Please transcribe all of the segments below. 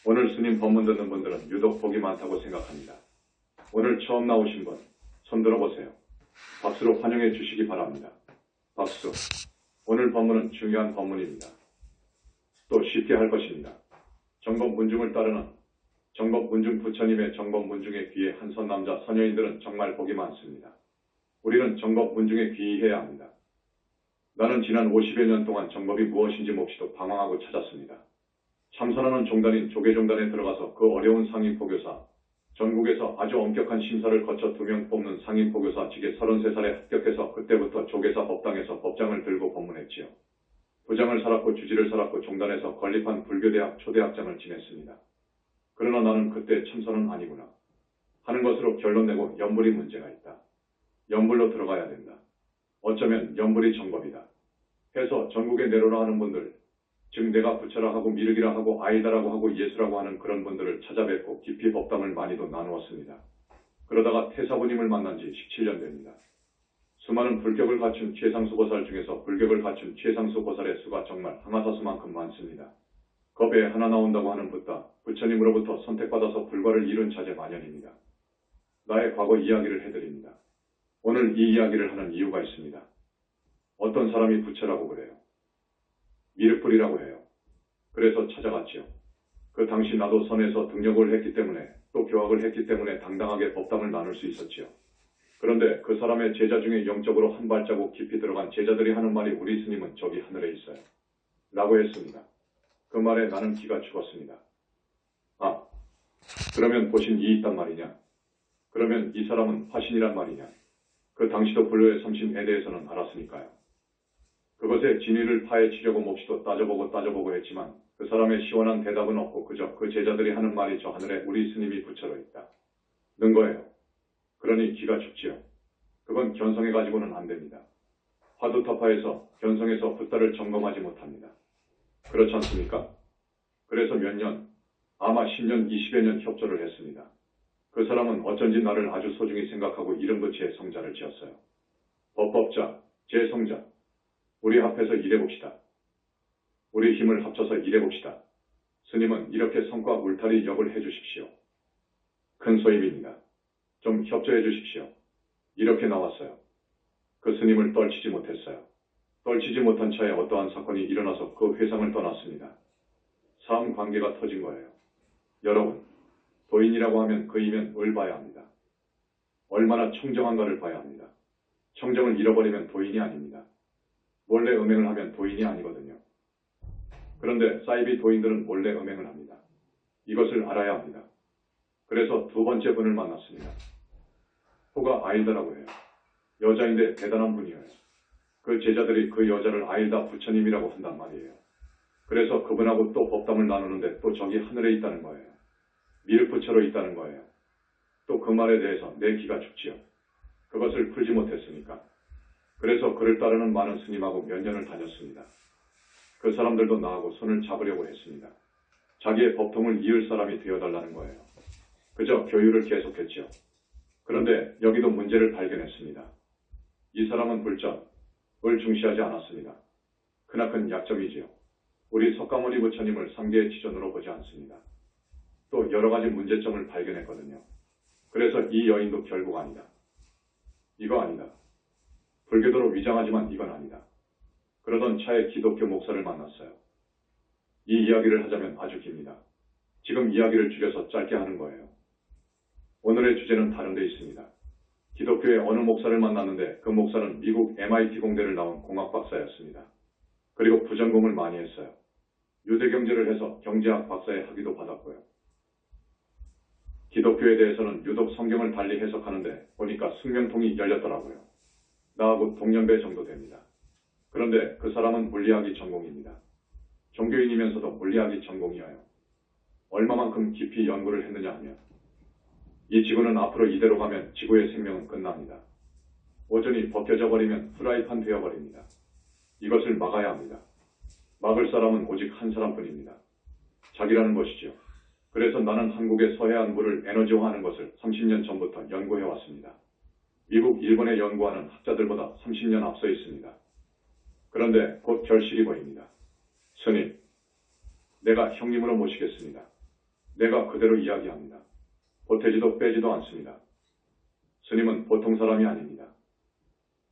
오늘 스님 법문 듣는 분들은 유독 복이 많다고 생각합니다. 오늘 처음 나오신 분, 손 들어보세요. 박수로 환영해 주시기 바랍니다. 박수. 오늘 법문은 중요한 법문입니다. 또 쉽게 할 것입니다. 정법문중을 따르는 정법문중 부처님의 정법문중에 귀해 한선 남자 선녀인들은 정말 복이 많습니다. 우리는 정법문중에 귀의해야 합니다. 나는 지난 50여 년 동안 정법이 무엇인지 몹시도 방황하고 찾았습니다. 참선하는 종단인 조계종단에 들어가서 그 어려운 상인포교사, 전국에서 아주 엄격한 심사를 거쳐 2명 뽑는 상인포교사 직에 33살에 합격해서 그때부터 조계사 법당에서 법장을 들고 법문했지요. 부장을 살았고 주지를 살았고 종단에서 건립한 불교대학 초대학장을 지냈습니다. 그러나 나는 그때 참선은 아니구나 하는 것으로 결론 내고 연불이 문제가 있다. 연불로 들어가야 된다. 어쩌면 연불이 정법이다. 해서 전국에 내로라 하는 분들, 즉 내가 부처라 하고 미륵이라 하고 아이다라고 하고 예수라고 하는 그런 분들을 찾아뵙고 깊이 법담을 많이도 나누었습니다. 그러다가 태사부님을 만난 지 17년 됩니다. 수많은 불격을 갖춘 최상수 보살 중에서 불격을 갖춘 최상수 보살의 수가 정말 항아사수만큼 많습니다. 겁에 하나 나온다고 하는 붓다, 부처님으로부터 선택받아서 불과를 이룬 자제 만연입니다. 나의 과거 이야기를 해드립니다. 오늘 이 이야기를 하는 이유가 있습니다. 어떤 사람이 부처라고 그래요. 미륵불이라고 해요. 그래서 찾아갔지요. 그 당시 나도 선에서 등력을 했기 때문에 또 교학을 했기 때문에 당당하게 법담을 나눌 수 있었지요. 그런데 그 사람의 제자 중에 영적으로 한 발자국 깊이 들어간 제자들이 하는 말이 우리 스님은 저기 하늘에 있어요. 라고 했습니다. 그 말에 나는 기가 죽었습니다. 아, 그러면 보신 이 있단 말이냐? 그러면 이 사람은 화신이란 말이냐? 그 당시도 불교의 삼심에 대해서는 알았으니까요. 그것의 진위를 파헤치려고 몹시도 따져보고 했지만 그 사람의 시원한 대답은 없고 그저 그 제자들이 하는 말이 저 하늘에 우리 스님이 부처로 있다. 는 거예요. 그러니 기가 죽지요. 그건 견성해가지고는 안 됩니다. 화두타파에서 견성해서 붓다를 점검하지 못합니다. 그렇지 않습니까? 그래서 몇 년, 아마 10년, 20여 년 협조를 했습니다. 그 사람은 어쩐지 나를 아주 소중히 생각하고 이름 붙여 성자를 지었어요. 법법자, 제성자. 우리 앞에서 일해봅시다. 우리 힘을 합쳐서 일해봅시다. 스님은 이렇게 성과 울타리 역을 해주십시오. 큰 소임입니다. 좀 협조해 주십시오. 이렇게 나왔어요. 그 스님을 떨치지 못했어요. 떨치지 못한 차에 어떠한 사건이 일어나서 그 회상을 떠났습니다. 사음 관계가 터진 거예요. 여러분, 도인이라고 하면 그 이면을 봐야 합니다. 얼마나 청정한가를 봐야 합니다. 청정을 잃어버리면 도인이 아닙니다. 몰래 음행을 하면 도인이 아니거든요. 그런데 사이비 도인들은 몰래 음행을 합니다. 이것을 알아야 합니다. 그래서 두 번째 분을 만났습니다. 호가 아일다라고 해요. 여자인데 대단한 분이에요. 그 제자들이 그 여자를 아일다 부처님이라고 한단 말이에요. 그래서 그분하고 또 법담을 나누는데 또 저기 하늘에 있다는 거예요. 미륵부처로 있다는 거예요. 또 그 말에 대해서 내 기가 죽지요. 그것을 풀지 못했으니까. 그래서 그를 따르는 많은 스님하고 몇 년을 다녔습니다. 그 사람들도 나하고 손을 잡으려고 했습니다. 자기의 법통을 이을 사람이 되어달라는 거예요. 그저 교유를 계속했죠. 그런데 여기도 문제를 발견했습니다. 이 사람은 불전을 중시하지 않았습니다. 크나큰 약점이지요. 우리 석가모니 부처님을 상계의 지존으로 보지 않습니다. 또 여러 가지 문제점을 발견했거든요. 그래서 이 여인도 결국 아니다. 이거 아니다. 불교도로 위장하지만 이건 아니다. 그러던 차에 기독교 목사를 만났어요. 이 이야기를 하자면 아주 깁니다. 지금 이야기를 줄여서 짧게 하는 거예요. 오늘의 주제는 다른 데 있습니다. 기독교의 어느 목사를 만났는데 그 목사는 미국 MIT 공대를 나온 공학 박사였습니다. 그리고 부전공을 많이 했어요. 유대경제를 해서 경제학 박사의 학위도 받았고요. 기독교에 대해서는 유독 성경을 달리 해석하는데 보니까 숙명통이 열렸더라고요. 나하고 동년배 정도 됩니다. 그런데 그 사람은 물리학이 전공입니다. 종교인이면서도 물리학이 전공이어요. 얼마만큼 깊이 연구를 했느냐 하면 이 지구는 앞으로 이대로 가면 지구의 생명은 끝납니다. 오존이 벗겨져 버리면 프라이팬 되어버립니다. 이것을 막아야 합니다. 막을 사람은 오직 한 사람뿐입니다. 자기라는 것이죠. 그래서 나는 한국의 서해안물을 에너지화하는 것을 30년 전부터 연구해왔습니다. 미국, 일본에 연구하는 학자들보다 30년 앞서 있습니다. 그런데 곧 결실이 보입니다. 스님, 내가 형님으로 모시겠습니다. 내가 그대로 이야기합니다. 보태지도 빼지도 않습니다. 스님은 보통 사람이 아닙니다.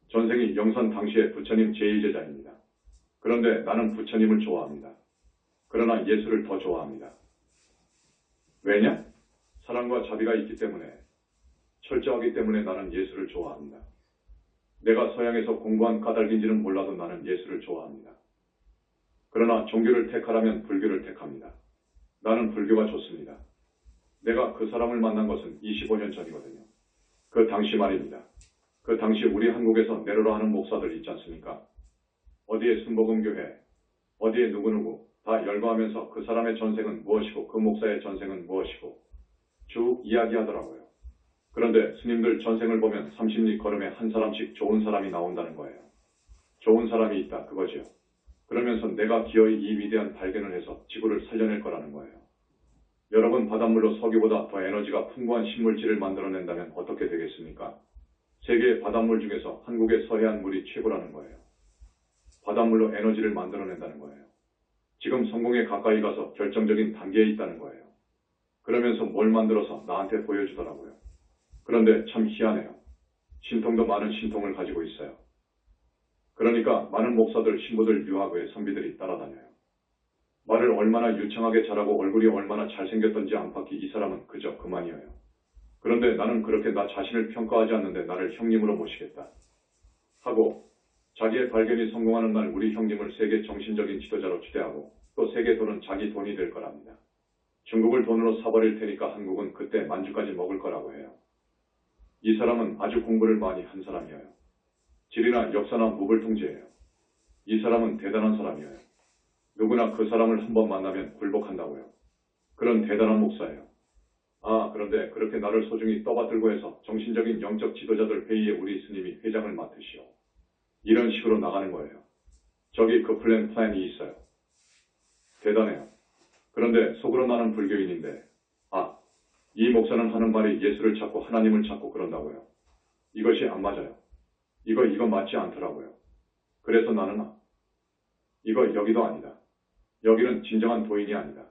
전생이 영선 당시의 부처님 제1제자입니다. 그런데 나는 부처님을 좋아합니다. 그러나 예수를 더 좋아합니다. 왜냐? 사랑과 자비가 있기 때문에, 철저하기 때문에 나는 예수를 좋아합니다. 내가 서양에서 공부한 까닭인지는 몰라도 나는 예수를 좋아합니다. 그러나 종교를 택하라면 불교를 택합니다. 나는 불교가 좋습니다. 내가 그 사람을 만난 것은 25년 전이거든요. 그 당시 말입니다. 그 당시 우리 한국에서 내로라 하는 목사들 있지 않습니까? 어디에 순복음교회, 어디에 누구누구 다 열거하면서 그 사람의 전생은 무엇이고 그 목사의 전생은 무엇이고 쭉 이야기하더라고요. 그런데 스님들 전생을 보면 30리 걸음에 한 사람씩 좋은 사람이 나온다는 거예요. 좋은 사람이 있다 그거지요. 그러면서 내가 기어이 이 위대한 발견을 해서 지구를 살려낼 거라는 거예요. 여러분 바닷물로 석유보다 더 에너지가 풍부한 식물질을 만들어낸다면 어떻게 되겠습니까? 세계의 바닷물 중에서 한국의 서해안 물이 최고라는 거예요. 바닷물로 에너지를 만들어낸다는 거예요. 지금 성공에 가까이 가서 결정적인 단계에 있다는 거예요. 그러면서 뭘 만들어서 나한테 보여주더라고요. 그런데 참 희한해요. 신통도 많은 신통을 가지고 있어요. 그러니까 많은 목사들, 신부들, 유학의 선비들이 따라다녀요. 말을 얼마나 유창하게 잘하고 얼굴이 얼마나 잘생겼던지 안팎이 이 사람은 그저 그만이에요. 그런데 나는 그렇게 나 자신을 평가하지 않는데 나를 형님으로 모시겠다 하고 자기의 발견이 성공하는 날 우리 형님을 세계 정신적인 지도자로 추대하고 또 세계 돈은 자기 돈이 될 거랍니다. 중국을 돈으로 사버릴 테니까 한국은 그때 만주까지 먹을 거라고 해요. 이 사람은 아주 공부를 많이 한 사람이에요. 지리나 역사나 무불통제예요. 이 사람은 대단한 사람이에요. 누구나 그 사람을 한번 만나면 굴복한다고요. 그런 대단한 목사예요. 아, 그런데 그렇게 나를 소중히 떠받들고 해서 정신적인 영적 지도자들 회의에 우리 스님이 회장을 맡으시오. 이런 식으로 나가는 거예요. 저기 그 플랜이 있어요. 대단해요. 그런데 속으로 나는 불교인인데, 아, 이 목사는 하는 말이 예수를 찾고 하나님을 찾고 그런다고요. 이것이 안 맞아요. 이거 맞지 않더라고요. 그래서 나는 이거 여기도 아니다. 여기는 진정한 도인이 아니다.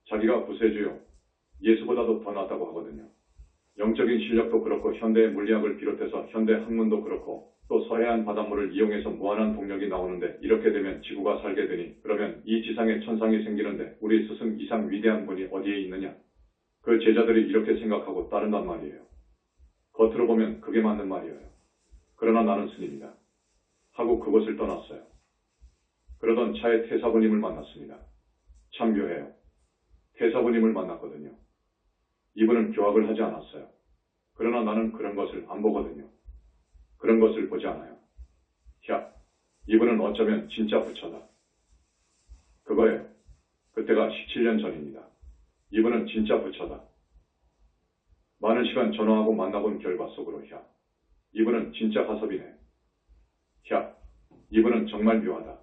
자기가 구세주요. 예수보다도 더 낫다고 하거든요. 영적인 실력도 그렇고 현대의 물리학을 비롯해서 현대 학문도 그렇고 또 서해안 바닷물을 이용해서 무한한 동력이 나오는데 이렇게 되면 지구가 살게 되니 그러면 이 지상에 천상이 생기는데 우리 스승 이상 위대한 분이 어디에 있느냐? 그 제자들이 이렇게 생각하고 따른단 말이에요. 겉으로 보면 그게 맞는 말이에요. 그러나 나는 스님이다. 하고 그곳을 떠났어요. 그러던 차에 태사부님을 만났습니다. 참 묘해요. 태사부님을 만났거든요. 이분은 교학을 하지 않았어요. 그러나 나는 그런 것을 안 보거든요. 그런 것을 보지 않아요. 야, 이분은 어쩌면 진짜 부처다. 그거예요. 그때가 17년 전입니다. 이분은 진짜 부처다. 많은 시간 전화하고 만나본 결과 속으로 야, 이분은 진짜 가섭이네. 야, 이분은 정말 묘하다.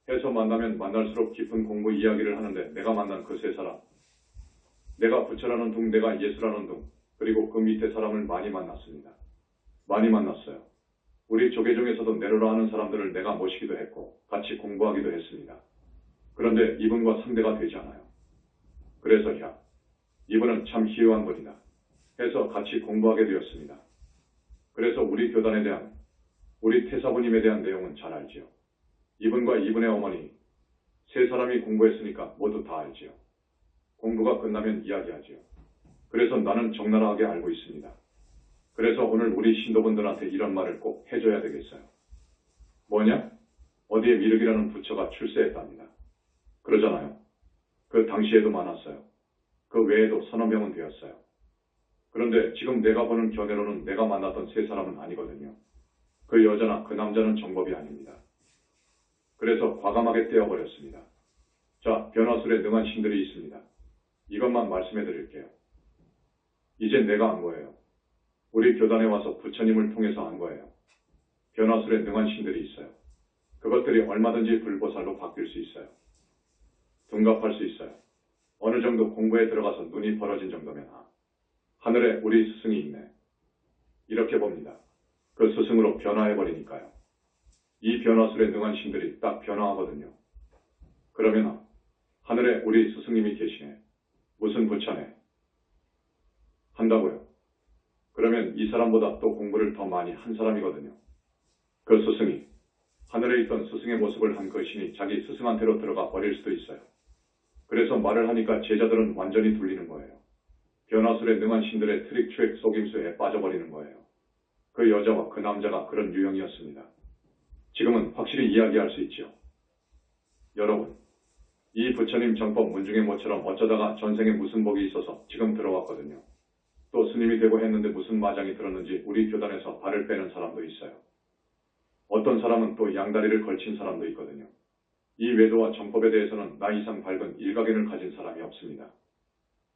해서 만나면 만날수록 깊은 공부 이야기를 하는데 내가 만난 그 세 사람. 내가 부처라는 둥, 내가 예수라는 둥, 그리고 그 밑에 사람을 많이 만났습니다. 많이 만났어요. 우리 조계 중에서도 내로라 하는 사람들을 내가 모시기도 했고 같이 공부하기도 했습니다. 그런데 이분과 상대가 되지 않아요. 그래서 야, 이분은 참 희유한 분이다. 해서 같이 공부하게 되었습니다. 그래서 우리 교단에 대한, 우리 태사부님에 대한 내용은 잘 알지요. 이분과 이분의 어머니, 세 사람이 공부했으니까 모두 다 알지요. 공부가 끝나면 이야기하지요. 그래서 나는 적나라하게 알고 있습니다. 그래서 오늘 우리 신도분들한테 이런 말을 꼭 해줘야 되겠어요. 뭐냐? 어디에 미륵이라는 부처가 출세했답니다. 그러잖아요. 그 당시에도 많았어요. 그 외에도 서너 명은 되었어요. 그런데 지금 내가 보는 견해로는 내가 만났던 세 사람은 아니거든요. 그 여자나 그 남자는 정법이 아닙니다. 그래서 과감하게 떼어버렸습니다. 자, 변화술에 능한 신들이 있습니다. 이것만 말씀해 드릴게요. 이제 내가 안 거예요. 우리 교단에 와서 부처님을 통해서 안 거예요. 변화술에 능한 신들이 있어요. 그것들이 얼마든지 불보살로 바뀔 수 있어요. 둔갑할 수 있어요. 어느 정도 공부에 들어가서 눈이 벌어진 정도면 하늘에 우리 스승이 있네. 이렇게 봅니다. 그 스승으로 변화해버리니까요. 이 변화술에 능한 신들이 딱 변화하거든요. 그러면 하늘에 우리 스승님이 계시네. 무슨 부처네? 한다고요? 그러면 이 사람보다 또 공부를 더 많이 한 사람이거든요. 그 스승이 하늘에 있던 스승의 모습을 한 그 신이 자기 스승한테로 들어가 버릴 수도 있어요. 그래서 말을 하니까 제자들은 완전히 둘리는 거예요. 변화술에 능한 신들의 트릭 트랙 속임수에 빠져버리는 거예요. 그 여자와 그 남자가 그런 유형이었습니다. 지금은 확실히 이야기할 수 있지요. 여러분, 이 부처님 정법 문중의 모처럼 어쩌다가 전생에 무슨 복이 있어서 지금 들어왔거든요. 또 스님이 되고 했는데 무슨 마장이 들었는지 우리 교단에서 발을 빼는 사람도 있어요. 어떤 사람은 또 양다리를 걸친 사람도 있거든요. 이 외도와 정법에 대해서는 나 이상 밝은 일가견을 가진 사람이 없습니다.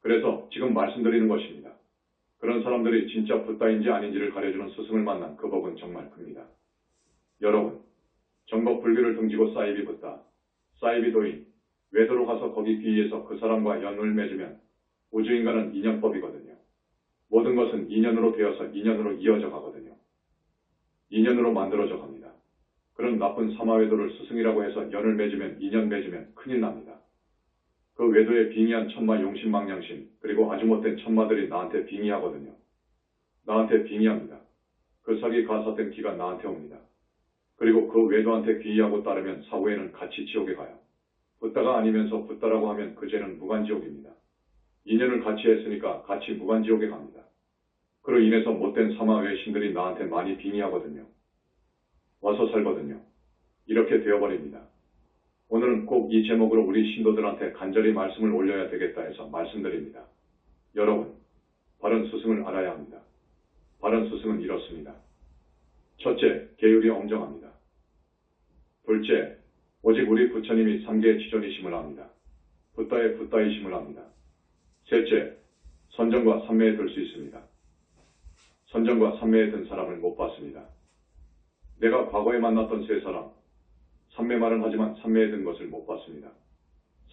그래서 지금 말씀드리는 것입니다. 그런 사람들이 진짜 붓다인지 아닌지를 가려주는 스승을 만난 그 복은 정말 큽니다. 여러분, 정법 불교를 등지고 사이비 붓다, 사이비 도인, 외도로 가서 거기 귀의해서 그 사람과 연을 맺으면 우주인간은 인연법이거든요. 모든 것은 인연으로 되어서 인연으로 이어져 가거든요. 인연으로 만들어져 갑니다. 그런 나쁜 사마외도를 스승이라고 해서 연을 맺으면 인연 맺으면 큰일 납니다. 그 외도에 빙의한 천마 용신망량신 그리고 아주 못된 천마들이 나한테 빙의하거든요. 나한테 빙의합니다. 그 사기 가사된 기가 나한테 옵니다. 그리고 그 외도한테 귀의하고 따르면 사후에는 같이 지옥에 가요. 붓다가 아니면서 붓다라고 하면 그 죄는 무간지옥입니다. 인연을 같이 했으니까 같이 무간지옥에 갑니다. 그로 인해서 못된 사마외 신들이 나한테 많이 빙의하거든요. 와서 살거든요. 이렇게 되어버립니다. 오늘은 꼭 이 제목으로 우리 신도들한테 간절히 말씀을 올려야 되겠다 해서 말씀드립니다. 여러분, 바른 스승을 알아야 합니다. 바른 스승은 이렇습니다. 첫째, 계율이 엄정합니다. 둘째, 오직 우리 부처님이 삼계의 지존이심을 합니다. 붓다의 붓다이심을 합니다. 셋째, 선정과 삼매에 들 수 있습니다. 선정과 삼매에 든 사람을 못 봤습니다. 내가 과거에 만났던 세 사람, 삼매 말은 하지만 삼매에 든 것을 못 봤습니다.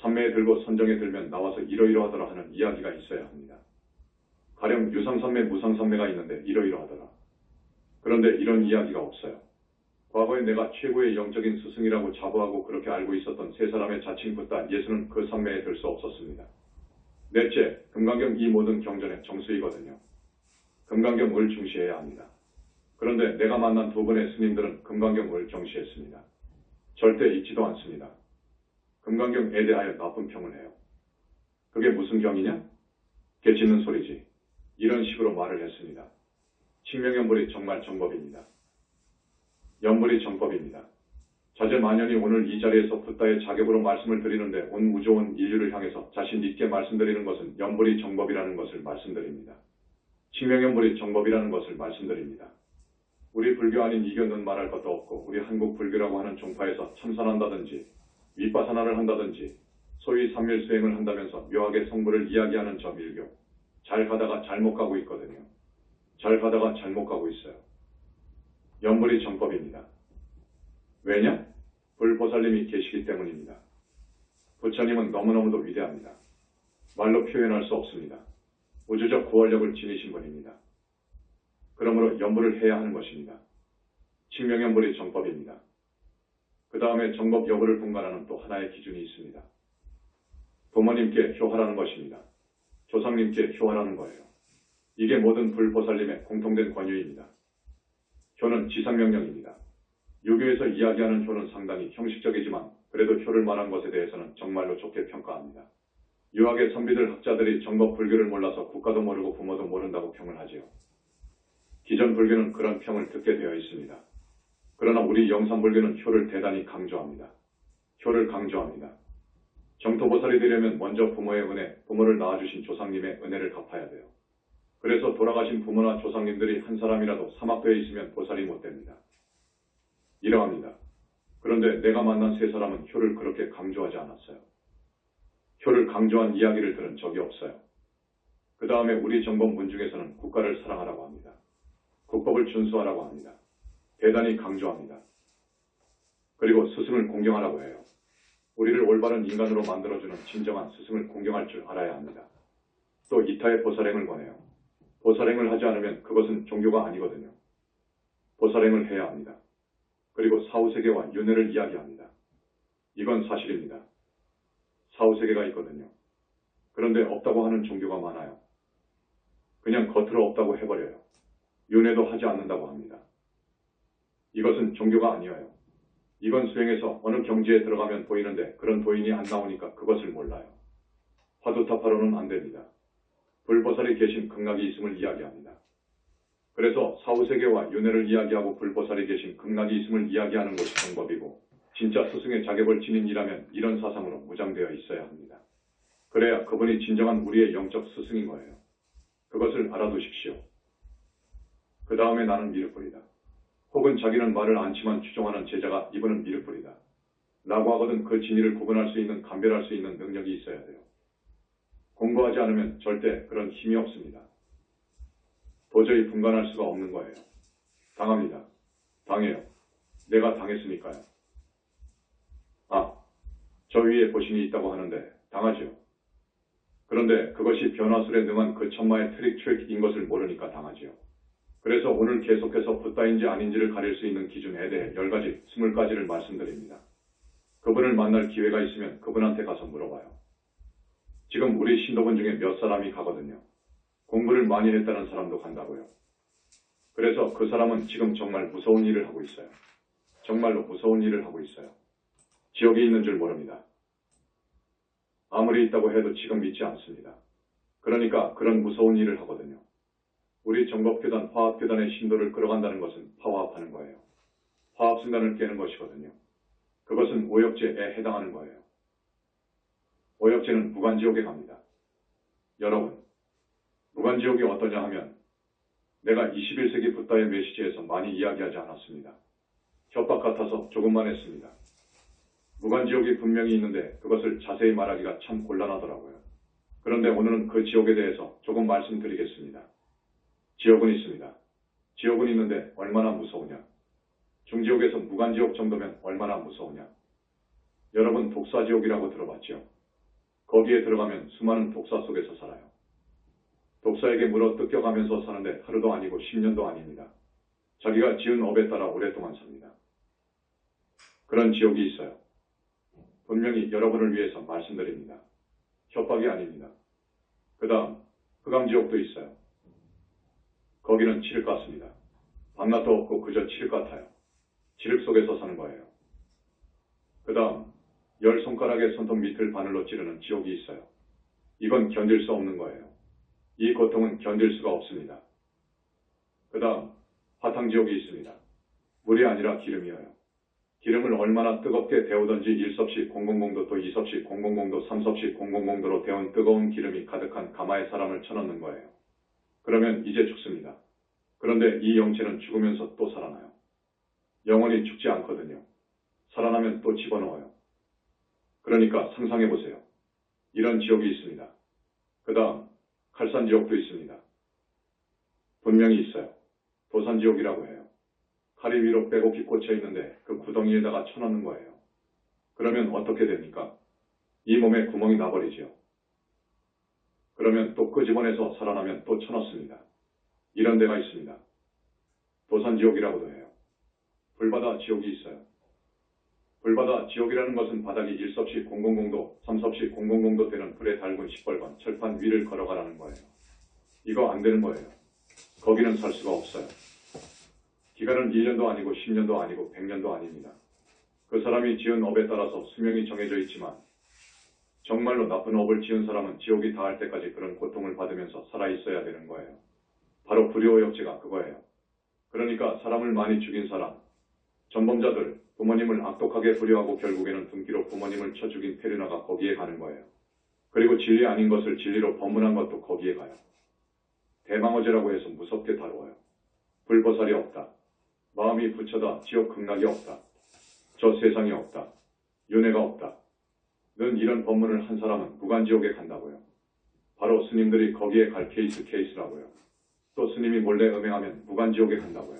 삼매에 들고 선정에 들면 나와서 이러이러하더라 하는 이야기가 있어야 합니다. 가령 유상삼매, 무상삼매가 있는데 이러이러하더라. 그런데 이런 이야기가 없어요. 과거에 내가 최고의 영적인 스승이라고 자부하고 그렇게 알고 있었던 세 사람의 자칭 붓다 예수는 그 삼매에 들 수 없었습니다. 넷째, 금강경 이 모든 경전의 정수이거든요. 금강경을 중시해야 합니다. 그런데 내가 만난 두 분의 스님들은 금강경을 정시했습니다. 절대 읽지도 않습니다. 금강경에 대하여 나쁜 평을 해요. 그게 무슨 경이냐? 개짖는 소리지. 이런 식으로 말을 했습니다. 칭명연불이 정말 정법입니다. 연불이 정법입니다. 자제만연히 오늘 이 자리에서 붓다의 자격으로 말씀을 드리는데 온 우주 온 인류를 향해서 자신 있게 말씀드리는 것은 연불이 정법이라는 것을 말씀드립니다. 칭명연불이 정법이라는 것을 말씀드립니다. 우리 불교 아닌 이견은 말할 것도 없고 우리 한국 불교라고 하는 종파에서 참선한다든지 윗바사나를 한다든지 소위 삼밀수행을 한다면서 묘하게 성불을 이야기하는 저 밀교. 잘 가다가 잘못 가고 있거든요. 잘 가다가 잘못 가고 있어요. 연불이 정법입니다. 왜냐? 불보살님이 계시기 때문입니다. 부처님은 너무너무도 위대합니다. 말로 표현할 수 없습니다. 우주적 구원력을 지니신 분입니다. 그러므로 연불을 해야 하는 것입니다. 칭명연불이 정법입니다. 그 다음에 정법 여부를 분간하는 또 하나의 기준이 있습니다. 부모님께 효하라는 것입니다. 조상님께 효하라는 거예요. 이게 모든 불보살님의 공통된 권유입니다. 효는 지상명령입니다. 유교에서 이야기하는 효는 상당히 형식적이지만 그래도 효를 말한 것에 대해서는 정말로 좋게 평가합니다. 유학의 선비들 학자들이 정법 불교를 몰라서 국가도 모르고 부모도 모른다고 평을 하지요. 기존 불교는 그런 평을 듣게 되어 있습니다. 그러나 우리 영산불교는 효를 대단히 강조합니다. 효를 강조합니다. 정토보살이 되려면 먼저 부모의 은혜, 부모를 낳아주신 조상님의 은혜를 갚아야 돼요. 그래서 돌아가신 부모나 조상님들이 한 사람이라도 사막도에 있으면 보살이 못 됩니다. 이러합니다. 그런데 내가 만난 세 사람은 효를 그렇게 강조하지 않았어요. 효를 강조한 이야기를 들은 적이 없어요. 그 다음에 우리 정법 문중에서는 국가를 사랑하라고 합니다. 국법을 준수하라고 합니다. 대단히 강조합니다. 그리고 스승을 공경하라고 해요. 우리를 올바른 인간으로 만들어주는 진정한 스승을 공경할 줄 알아야 합니다. 또 이타의 보살행을 권해요. 보살행을 하지 않으면 그것은 종교가 아니거든요. 보살행을 해야 합니다. 그리고 사후세계와 윤회를 이야기합니다. 이건 사실입니다. 사후세계가 있거든요. 그런데 그런데 없다고 하는 종교가 많아요. 그냥 겉으로 없다고 해버려요. 윤회도 하지 않는다고 합니다. 이것은 종교가 아니에요. 이건 수행에서 어느 경지에 들어가면 보이는데 그런 도인이 안 나오니까 그것을 몰라요. 화두타파로는 안 됩니다. 불보살이 계신 극락이 있음을 이야기합니다. 그래서 사후세계와 윤회를 이야기하고 불보살이 계신 극락이 있음을 이야기하는 것이 정법이고 진짜 스승의 자격을 지닌 이라면 이런 사상으로 무장되어 있어야 합니다. 그래야 그분이 진정한 우리의 영적 스승인 거예요. 그것을 알아두십시오. 그 다음에 나는 미륵불이다. 혹은 자기는 말을 않지만 추종하는 제자가 이분은 미륵불이다. 라고 하거든 그 진리를 구분할 수 있는 감별할 수 있는 능력이 있어야 돼요. 공부하지 않으면 절대 그런 힘이 없습니다. 도저히 분간할 수가 없는 거예요. 당합니다. 당해요. 내가 당했으니까요. 아, 저 위에 보신이 있다고 하는데 당하지요. 그런데 그것이 변화술에 능한 그 천마의 트릭인 것을 모르니까 당하지요. 그래서 오늘 계속해서 붓다인지 아닌지를 가릴 수 있는 기준에 대해 10가지, 20가지를 말씀드립니다. 그분을 만날 기회가 있으면 그분한테 가서 물어봐요. 지금 우리 신도분 중에 몇 사람이 가거든요. 공부를 많이 했다는 사람도 간다고요. 그래서 그 사람은 지금 정말 무서운 일을 하고 있어요. 정말로 무서운 일을 하고 있어요. 지옥에 있는 줄 모릅니다. 아무리 있다고 해도 지금 믿지 않습니다. 그러니까 그런 무서운 일을 하거든요. 우리 정법교단, 화합교단의 신도를 끌어간다는 것은 파화합하는 거예요. 화합순간을 깨는 것이거든요. 그것은 오역죄에 해당하는 거예요. 오역죄는 무간지옥에 갑니다. 여러분, 무간지옥이 어떠냐 하면 내가 21세기 붓다의 메시지에서 많이 이야기하지 않았습니다. 협박 같아서 조금만 했습니다. 무간지옥이 분명히 있는데 그것을 자세히 말하기가 참 곤란하더라고요. 그런데 오늘은 그 지옥에 대해서 조금 말씀드리겠습니다. 지옥은 있습니다. 지옥은 있는데 얼마나 무서우냐. 중지옥에서 무간지옥 정도면 얼마나 무서우냐. 여러분 독사지옥이라고 들어봤죠? 거기에 들어가면 수많은 독사 속에서 살아요. 독사에게 물어 뜯겨가면서 사는데 하루도 아니고 10년도 아닙니다. 자기가 지은 업에 따라 오랫동안 삽니다. 그런 지옥이 있어요. 분명히 여러분을 위해서 말씀드립니다. 협박이 아닙니다. 그 다음 흑암지옥도 있어요. 거기는 칠흑 같습니다. 밤낮도 없고 그저 칠흑 같아요. 칠흑 속에서 사는 거예요. 그 다음 10손가락의 손톱 밑을 바늘로 찌르는 지옥이 있어요. 이건 견딜 수 없는 거예요. 이 고통은 견딜 수가 없습니다. 그 다음 화탕지옥이 있습니다. 물이 아니라 기름이에요. 기름을 얼마나 뜨겁게 데우던지 1섭씨 000도 또 2섭씨 000도 3섭씨 000도로 데운 뜨거운 기름이 가득한 가마에 사람을 쳐넣는 거예요. 그러면 이제 죽습니다. 그런데 이 영체는 죽으면서 또 살아나요. 영원히 죽지 않거든요. 살아나면 또 집어넣어요. 그러니까 상상해보세요. 이런 지옥이 있습니다. 그 다음 칼산지옥도 있습니다. 분명히 있어요. 도산지옥이라고 해요. 칼이 위로 빼곡히 꽂혀 있는데 그 구덩이에다가 쳐넣는 거예요. 그러면 어떻게 됩니까? 이 몸에 구멍이 나버리지요. 그러면 또 끄집어내서 살아나면 또 쳐넣습니다. 이런 데가 있습니다. 도산지옥이라고도 해요. 불바다 지옥이 있어요. 불바다 지옥이라는 것은 바닥이 1섭씨 000도, 3섭씨 000도 되는 불에 달군 시뻘건 철판 위를 걸어가라는 거예요. 이거 안 되는 거예요. 거기는 살 수가 없어요. 기간은 1년도 아니고 10년도 아니고 100년도 아닙니다. 그 사람이 지은 업에 따라서 수명이 정해져 있지만 정말로 나쁜 업을 지은 사람은 지옥이 닿을 때까지 그런 고통을 받으면서 살아있어야 되는 거예요. 바로 불효역죄가 그거예요. 그러니까 사람을 많이 죽인 사람, 전범자들, 부모님을 악독하게 불효하고 결국에는 등기로 부모님을 쳐 죽인 페르나가 거기에 가는 거예요. 그리고 진리 아닌 것을 진리로 법문한 것도 거기에 가요. 대망어죄라고 해서 무섭게 다루어요. 불보살이 없다. 마음이 부처다. 지옥 극락이 없다. 저 세상이 없다. 윤회가 없다. 는 이런 법문을 한 사람은 무간지옥에 간다고요. 바로 스님들이 거기에 갈 케이스라고요. 또 스님이 몰래 음행하면 무간지옥에 간다고요.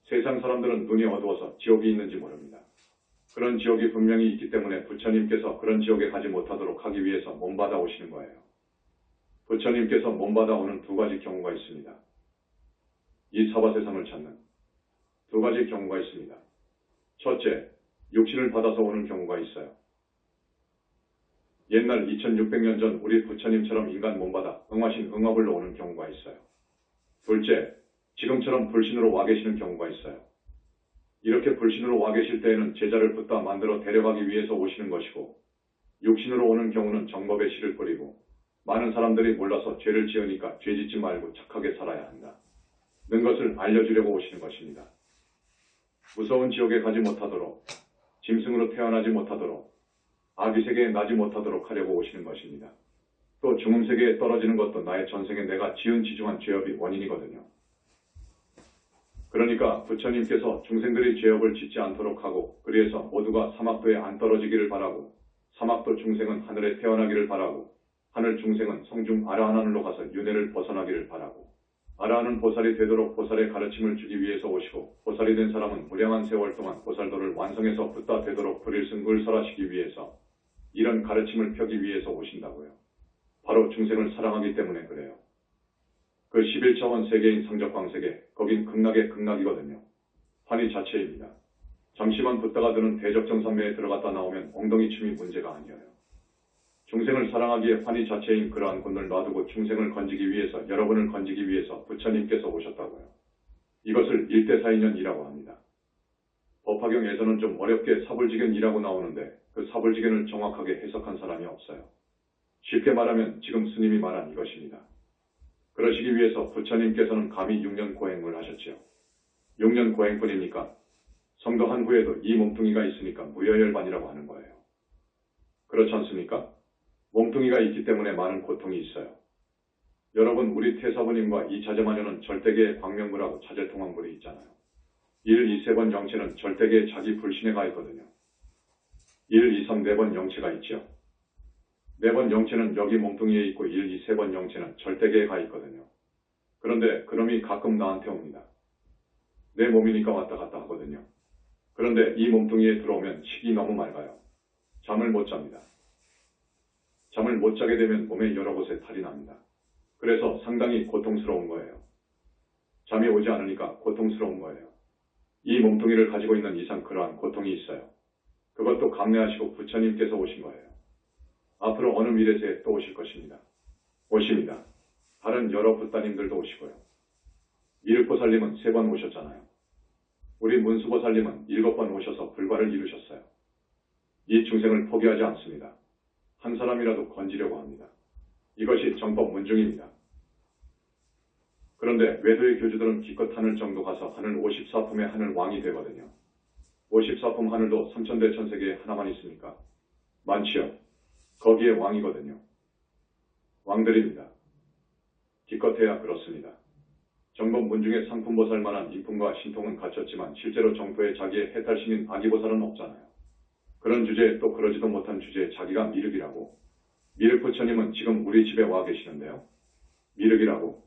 세상 사람들은 눈이 어두워서 지옥이 있는지 모릅니다. 그런 지옥이 분명히 있기 때문에 부처님께서 그런 지옥에 가지 못하도록 하기 위해서 몸받아 오시는 거예요. 부처님께서 몸받아 오는 두 가지 경우가 있습니다. 이 사바세상을 찾는 두 가지 경우가 있습니다. 첫째, 육신을 받아서 오는 경우가 있어요. 옛날 2600년 전 우리 부처님처럼 인간 몸받아 응화신 응화불로 오는 경우가 있어요. 둘째, 지금처럼 불신으로 와 계시는 경우가 있어요. 이렇게 불신으로 와 계실 때에는 제자를 붙다 만들어 데려가기 위해서 오시는 것이고, 육신으로 오는 경우는 정법의 씨를 뿌리고 많은 사람들이 몰라서 죄를 지으니까 죄 짓지 말고 착하게 살아야 한다 는 것을 알려주려고 오시는 것입니다. 무서운 지옥에 가지 못하도록, 짐승으로 태어나지 못하도록, 아비세계에 나지 못하도록 하려고 오시는 것입니다. 또 중음세계에 떨어지는 것도 나의 전생에 내가 지은 지중한 죄업이 원인이거든요. 그러니까 부처님께서 중생들이 죄업을 짓지 않도록 하고, 그리해서 모두가 사막도에 안 떨어지기를 바라고, 사막도 중생은 하늘에 태어나기를 바라고, 하늘 중생은 성중 아라하나늘로 가서 윤회를 벗어나기를 바라고, 아라하는 보살이 되도록 보살의 가르침을 주기 위해서 오시고, 보살이 된 사람은 무량한 세월 동안 보살도를 완성해서 붓다 되도록 불일승을 설하시기 위해서 이런 가르침을 펴기 위해서 오신다고요. 바로 중생을 사랑하기 때문에 그래요. 그 11차원 세계인 상적광세계, 거긴 극락의 극락이거든요. 환희 자체입니다. 잠시만 붙다가 드는 대적정산매에 들어갔다 나오면 엉덩이 춤이 문제가 아니에요. 중생을 사랑하기에 환희 자체인 그러한 군을 놔두고 중생을 건지기 위해서, 여러분을 건지기 위해서 부처님께서 오셨다고요. 이것을 일대사인연이라고 합니다. 법화경에서는 좀 어렵게 사불지견이라고 나오는데 그 사불지견을 정확하게 해석한 사람이 없어요. 쉽게 말하면 지금 스님이 말한 이것입니다. 그러시기 위해서 부처님께서는 감히 6년 고행을 하셨지요. 6년 고행뿐입니까? 성도한 후에도 이 몸뚱이가 있으니까 무여열반이라고 하는 거예요. 그렇지 않습니까? 몸뚱이가 있기 때문에 많은 고통이 있어요. 여러분, 우리 태사부님과 이 자제마녀는 절대계의 광명불하고 자제통왕불이 있잖아요. 1, 2, 3번 영체는 절대계의 자기 불신에 가 있거든요. 1, 2, 3, 4번 영체가 있죠. 4번 영체는 여기 몸뚱이에 있고 1, 2, 3번 영체는 절대계에 가 있거든요. 그런데 그놈이 가끔 나한테 옵니다. 내 몸이니까 왔다 갔다 하거든요. 그런데 이 몸뚱이에 들어오면 식이 너무 맑아요. 잠을 못 잡니다. 잠을 못 자게 되면 몸의 여러 곳에 탈이 납니다. 그래서 상당히 고통스러운 거예요. 잠이 오지 않으니까 고통스러운 거예요. 이 몸뚱이를 가지고 있는 이상 그러한 고통이 있어요. 그것도 감내하시고 부처님께서 오신 거예요. 앞으로 어느 미래세에 또 오실 것입니다. 오십니다. 다른 여러 붓다님들도 오시고요. 미륵보살님은 3번 오셨잖아요. 우리 문수보살님은 7번 오셔서 불과를 이루셨어요. 이 중생을 포기하지 않습니다. 한 사람이라도 건지려고 합니다. 이것이 정법 문중입니다. 그런데 외도의 교주들은 기껏 하늘 정도 가서 하늘 54품의 하늘 왕이 되거든요. 54품 하늘도 3000대천세계에 하나만 있습니까? 많지요. 거기에 왕이거든요. 왕들입니다. 기껏해야 그렇습니다. 정법 문중의 상품보살만한 인품과 신통은 갖췄지만 실제로 정토에 자기의 해탈신인 아기보살은 없잖아요. 그런 주제에 또 그러지도 못한 주제에 자기가 미륵이라고. 미륵부처님은 지금 우리 집에 와 계시는데요. 미륵이라고.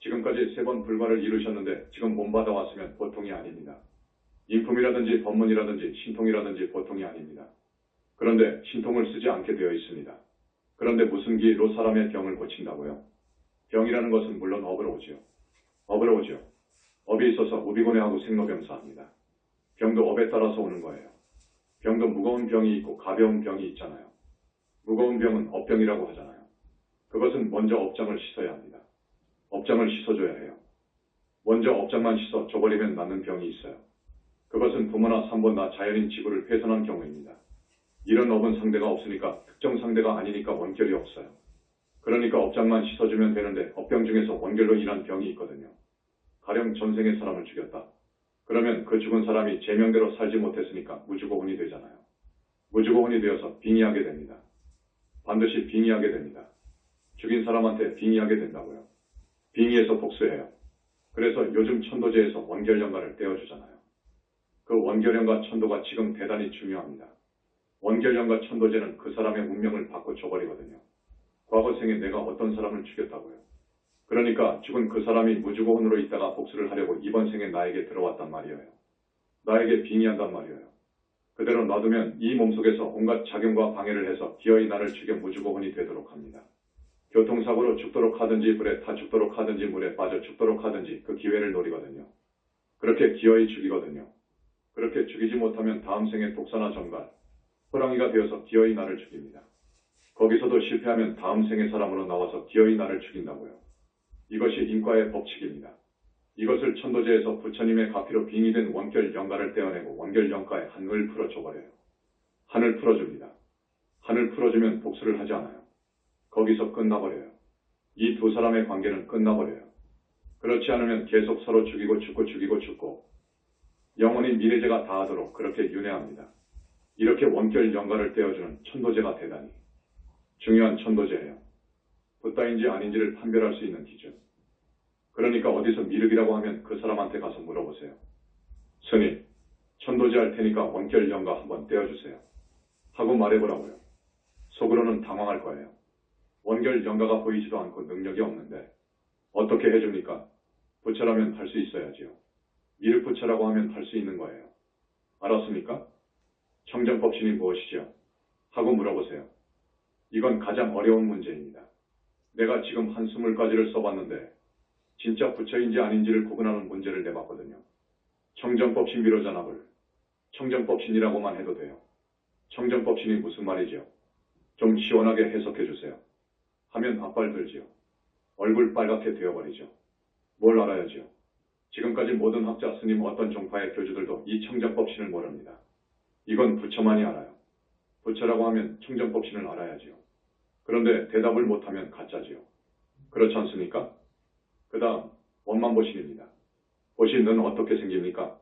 지금까지 3번 불과를 이루셨는데 지금 몸받아 왔으면 보통이 아닙니다. 인품이라든지 법문이라든지 신통이라든지 보통이 아닙니다. 그런데 신통을 쓰지 않게 되어 있습니다. 그런데 무슨 기로 사람의 병을 고친다고요? 병이라는 것은 물론 업으로 오지요. 업으로 오죠. 업이 있어서 우비고뇌하고 생로병사합니다. 병도 업에 따라서 오는 거예요. 병도 무거운 병이 있고 가벼운 병이 있잖아요. 무거운 병은 업병이라고 하잖아요. 그것은 먼저 업장을 씻어야 합니다. 업장을 씻어줘야 해요. 먼저 업장만 씻어 줘버리면 낫는 병이 있어요. 그것은 부모나 산모나 자연인 지구를 훼손한 경우입니다. 이런 업은 상대가 없으니까, 특정 상대가 아니니까 원결이 없어요. 그러니까 업장만 씻어주면 되는데 업병 중에서 원결로 일한 병이 있거든요. 가령 전생에 사람을 죽였다. 그러면 그 죽은 사람이 제명대로 살지 못했으니까 무주고혼이 되잖아요. 무주고혼이 되어서 빙의하게 됩니다. 반드시 빙의하게 됩니다. 죽인 사람한테 빙의하게 된다고요. 빙의해서 복수해요. 그래서 요즘 천도제에서 원결연가를 떼어주잖아요. 그 원결연가 천도가 지금 대단히 중요합니다. 원결연가 천도제는 그 사람의 운명을 바꿔줘버리거든요. 과거 생에 내가 어떤 사람을 죽였다고요. 그러니까 죽은 그 사람이 무주고혼으로 있다가 복수를 하려고 이번 생에 나에게 들어왔단 말이에요. 나에게 빙의한단 말이에요. 그대로 놔두면 이 몸속에서 온갖 작용과 방해를 해서 기어이 나를 죽여 무주고혼이 되도록 합니다. 교통사고로 죽도록 하든지 불에 타 죽도록 하든지 물에 빠져 죽도록 하든지 그 기회를 노리거든요. 그렇게 기어이 죽이거든요. 그렇게 죽이지 못하면 다음 생에 독사나 정갈, 호랑이가 되어서 기어이 나를 죽입니다. 거기서도 실패하면 다음 생의 사람으로 나와서 기어이 나를 죽인다고요. 이것이 인과의 법칙입니다. 이것을 천도제에서 부처님의 가피로 빙의된 원결 영가를 떼어내고 원결 영가에 한을 풀어줘버려요. 한을 풀어줍니다. 한을 풀어주면 복수를 하지 않아요. 거기서 끝나버려요. 이 두 사람의 관계는 끝나버려요. 그렇지 않으면 계속 서로 죽이고 죽고 죽이고 죽고 영원히 미래제가 다하도록 그렇게 윤회합니다. 이렇게 원결 영가를 떼어주는 천도제가 대단히 중요한 천도제예요. 붓다인지 아닌지를 판별할 수 있는 기준. 그러니까 어디서 미륵이라고 하면 그 사람한테 가서 물어보세요. 스님, 천도제 할 테니까 원결 영가 한번 떼어주세요. 하고 말해보라고요. 속으로는 당황할 거예요. 원결 영가가 보이지도 않고 능력이 없는데 어떻게 해줍니까? 부처라면 할 수 있어야지요. 미륵 부처라고 하면 할 수 있는 거예요. 알았습니까? 청정법신이 무엇이죠? 하고 물어보세요. 이건 가장 어려운 문제입니다. 내가 지금 한 20가지를 써봤는데 진짜 부처인지 아닌지를 구분하는 문제를 내봤거든요. 청정법신 비로자납을 청정법신이라고만 해도 돼요. 청정법신이 무슨 말이죠? 좀 시원하게 해석해 주세요. 하면 앞발 들지요. 얼굴 빨갛게 되어버리죠. 뭘 알아야지요? 지금까지 모든 학자, 스님, 어떤 종파의 교주들도 이 청정법신을 모릅니다. 이건 부처만이 알아요. 부처라고 하면 청정법신을 알아야지요. 그런데 대답을 못하면 가짜지요. 그렇지 않습니까? 그 다음 원만보신입니다. 보신은 어떻게 생깁니까?